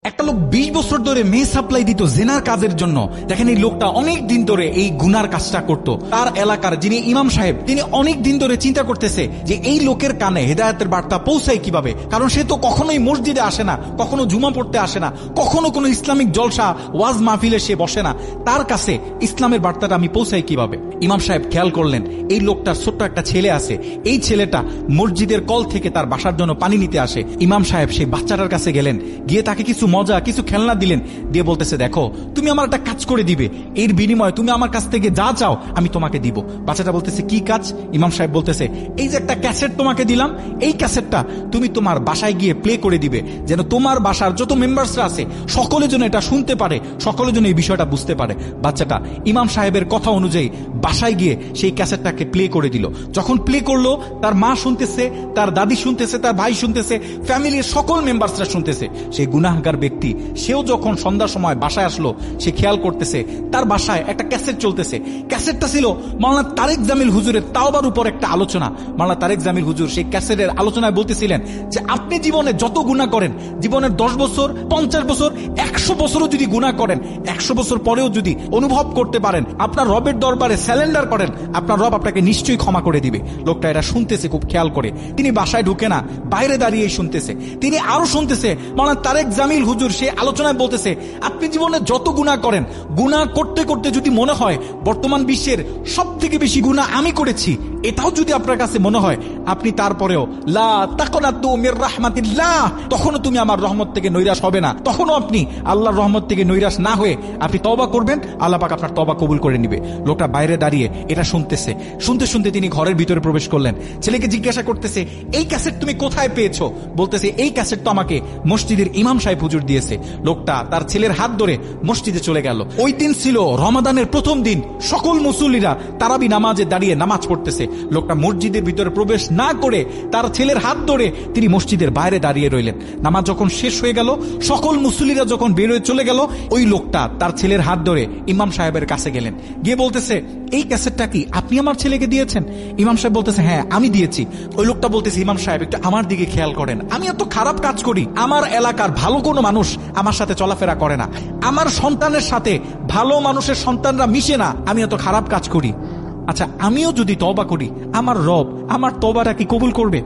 একটা লোক 20 বছর ধরে মেয়ে সাপ্লাই দিত জেনার কাজের জন্য। দেখেন এই লোকটা অনেক দিন ধরে এই গুনার কাজটা করত। তার এলাকার যিনি ইমাম সাহেব, তিনি অনেক দিন ধরে চিন্তা করতেছে যে এই লোকের কানে হেদায়েতের বার্তা পৌঁছায় কিভাবে, কারণ সে তো কখনোই মসজিদে আসে না, কখনো জুমা পড়তে আসে না, কখনো কোনো ইসলামিক জলসা ওয়াজ মাহফিলে সে বসে না। তার কাছে ইসলামের বার্তাটা আমি পৌঁছাই কিভাবে? ইমাম সাহেব খেয়াল করলেন এই লোকটার ছোট্ট একটা ছেলে আছে, এই ছেলেটা মসজিদের কল থেকে তার বাসার জন্য পানি নিতে আসে। ইমাম সাহেব সেই বাচ্চাটার কাছে গেলেন, গিয়ে তাকে কিছু মজা কিছু খেলনা দিলেন, দিয়ে বলতেছে দেখো তুমি আমার একটা কাজ করে দিবে, এর বিনিময়ে তুমি আমার কাছ থেকে যা চাও আমি তোমাকে দিব। বাচ্চাটা বলতেছে কি কাজ? ইমাম সাহেব বলতেছে এই যে একটা ক্যাসেট তোমাকে দিলাম, এই ক্যাসেটটা তুমি তোমার বাসায় গিয়ে প্লে করে দিবে, যেন তোমার বাসার যত মেম্বার্সরা আছে সকলে যেন এটা শুনতে পারে, সকলে যেন এই বিষয়টা বুঝতে পারে। বাচ্চাটা ইমাম সাহেবের কথা অনুযায়ী বাসায় গিয়ে সেই ক্যাসেটটাকে প্লে করে দিল। যখন প্লে করলো তার মা শুনতেছে, তার দাদি শুনতেছে, তার ভাই শুনতেছে, ফ্যামিলির সকল মেম্বার্সরা শুনতেছে। সেই গুনাহগার ব্যক্তি সেও যখন সন্ধ্যার সময় বাসায় আসলো, সে খেয়াল করতেছে তার বাসায় একটা ক্যাসেট চলতেছে। ক্যাসেটটা ছিল মাওলানা তারেক জামিল হুজুরের তাওবার উপর একটা আলোচনা। মাওলানা তারেক জামিল হুজুর সেই ক্যাসেটের আলোচনায় বলতেছিলেন যে আপনি জীবনে যত গুনাহ করেন, জীবনের 10 বছর 50 বছর 100 বছরও যদি গুনাহ করেন, 100 বছর পরেও যদি অনুভব করতে পারেন, আপনার রবের দরবারে স্যালেন্ডার করেন, আপনার রব আপনাকে নিশ্চয়ই ক্ষমা করে দিবে। লোকটা এটা শুনতেছে খুব খেয়াল করে, তিনি বাসায় ঢুকে না, বাইরে দাঁড়িয়েই শুনতেছে। তিনি আরো শুনতেছে মাওলানা তারেক জামিল হুজুর সে আলোচনায় বলতেছে আপনি জীবনে যত গুনাহ করেন, গুনাহ করতে করতে যদি মনে হয় বর্তমান বিশ্বের সব থেকে বেশি গুনাহ আমি করেছি, এটাও যদি আপনার কাছে মনে হয়, আপনি তারপরেও লা তাকনাতু মির রাহমাতিল্লাহ, তখনও তুমি আমার রহমত থেকে নৈরাশ হবে না, তখনও আপনি আল্লাহর রহমত থেকে নৈরাশ না হয়ে আপনি তওবা করবেন, আল্লাহ পাক আপনার তওবা কবুল করে নিবে। লোকটা বাইরে দাঁড়িয়ে এটা শুনতেছে। শুনতে শুনতে তিনি ঘরের ভিতরে প্রবেশ করলেন। ছেলেকে জিজ্ঞাসা করতেছে এই ক্যাসেট তুমি কোথায় পেয়েছো? বলতেছে এই ক্যাসেট তো আমাকে মসজিদের ইমাম সাহেব হুজুর দিয়েছে। লোকটা তার ছেলের হাত ধরে মসজিদে চলে গেল। ওই দিন ছিল রমাদানের প্রথম দিন, সকল মুসল্লিরা তারাবি নামাজে দাঁড়িয়ে নামাজ পড়তেছে। লোকটা মসজিদের ভিতরে প্রবেশ না করে তার ছেলের হাত ধরে তিনি মসজিদের বাইরে দাঁড়িয়ে রইলেন। নামাজ যখন শেষ হয়ে গেল, সকল মুসল্লিরা যখন বের হয়ে চলে গেল, ওই লোকটা তার ছেলের হাত ধরে ইমাম সাহেবের কাছে গেলেন, গিয়ে বলতেছে এই ক্যাসেটটা কি আপনি আমার ছেলেকে দিয়েছেন? ইমাম সাহেব বলতেছে হ্যাঁ আমি দিয়েছি। ওই লোকটা বলতেছে ইমাম সাহেব একটু আমার দিকে খেয়াল করেন, আমি এত খারাপ কাজ করি, আমার এলাকার ভালো কোনো মানুষ আমার সাথে চলাফেরা করে না, আমার সন্তানের সাথে ভালো মানুষের সন্তানরা মিশে না, আমি এত খারাপ কাজ করি। আচ্ছা আমিও যদি তওবা করি, আমার রব আমার তওবাটা কি কবুল করবে?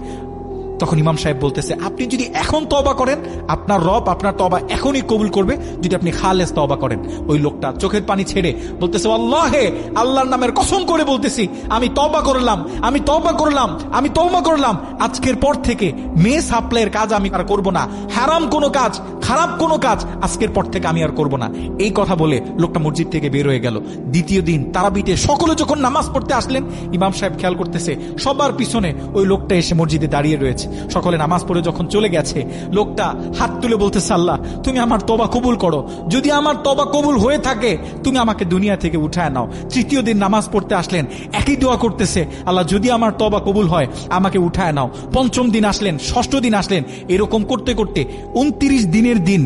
তখন ইমাম সাহেব বলতেছে আপনি যদি এখন তওবা করেন, আপনার রব আপনার তওবা এখনই কবুল করবে, যদি আপনি খালেস তওবা করেন। ওই লোকটা চোখের পানি ছেড়ে বলতেছে আল্লাহে, আল্লাহর নামের কসম করে বলতেছি আমি তওবা করলাম, আমি তওবা করলাম, আমি তওবা করলাম, আজকের পর থেকে মেয়ে সাপ্লাইয়ের কাজ আমি আর করব না, হারাম কোনো কাজ, খারাপ কোনো কাজ আজকের পর থেকে আমি আর করব না। এই কথা বলে লোকটা মসজিদ থেকে বের হয়ে গেল। দ্বিতীয় দিন তারাবিতে সকলে যখন নামাজ পড়তে আসলেন, ইমাম সাহেব খেয়াল করতেছে সবার পিছনে ওই লোকটা এসে মসজিদে দাঁড়িয়ে রয়েছে। সকলে নামাজ পড়ে যখন চলে গেছে, লোকটা হাত তুলে বলতেছে আল্লাহ তুমি আমার তওবা কবুল করো, যদি আমার তওবা কবুল হয়ে থাকে তুমি আমাকে দুনিয়া থেকে উঠায় নাও। তৃতীয় দিন নামাজ পড়তে আসলেন, একই দোয়া করতেছে আল্লাহ যদি আমার তওবা কবুল হয় আমাকে উঠায় নাও। পঞ্চম দিন আসলেন, ষষ্ঠ দিন আসলেন, এরকম করতে করতে 29 দিনের দিন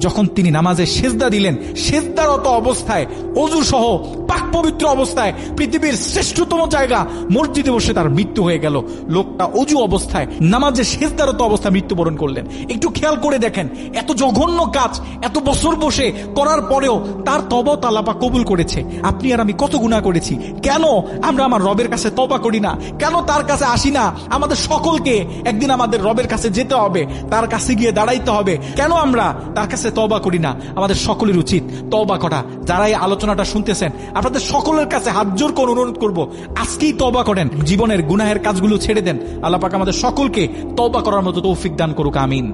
যখন তিনি নামাজে সেজদা দিলেন, সেজদারত অবস্থায় ওযু সহ পাক পবিত্র অবস্থায় পৃথিবীর শ্রেষ্ঠতম জায়গা মসজিদে বসে তার মৃত্যু হয়ে গেল। লোকটা ওযু অবস্থায় নামাজে সেজদারত অবস্থায় মৃত্যুবরণ করলেন। একটু খেয়াল করে দেখেন, এত জঘন্য কাজ এত বছর বসে করার পরেও তার তওবা আল্লাহ পাক কবুল করেছে। আপনি আর আমি কত গুনাহ করেছি, কেন আমরা আমার রবের কাছে তওবা করি না? কেন তার কাছে আসি না? আমাদের সকলকে একদিন আমাদের রবের কাছে যেতে হবে, তার কাছে গিয়ে দাঁড়াইতে হবে, কেন আমরা তার কাছে তওবা করি না? আমাদের সকলের উচিত তওবা করা। যারা এই আলোচনাটা শুনতেছেন আপনাদের সকলের কাছে হাত জোর করে অনুরোধ করব, আজকেই তওবা করেন, জীবনের গুনাহের কাজগুলো ছেড়ে দেন। আল্লাহ পাক আমাদের সকলকে তওবা করার মতো তৌফিক দান করুক, আমিন।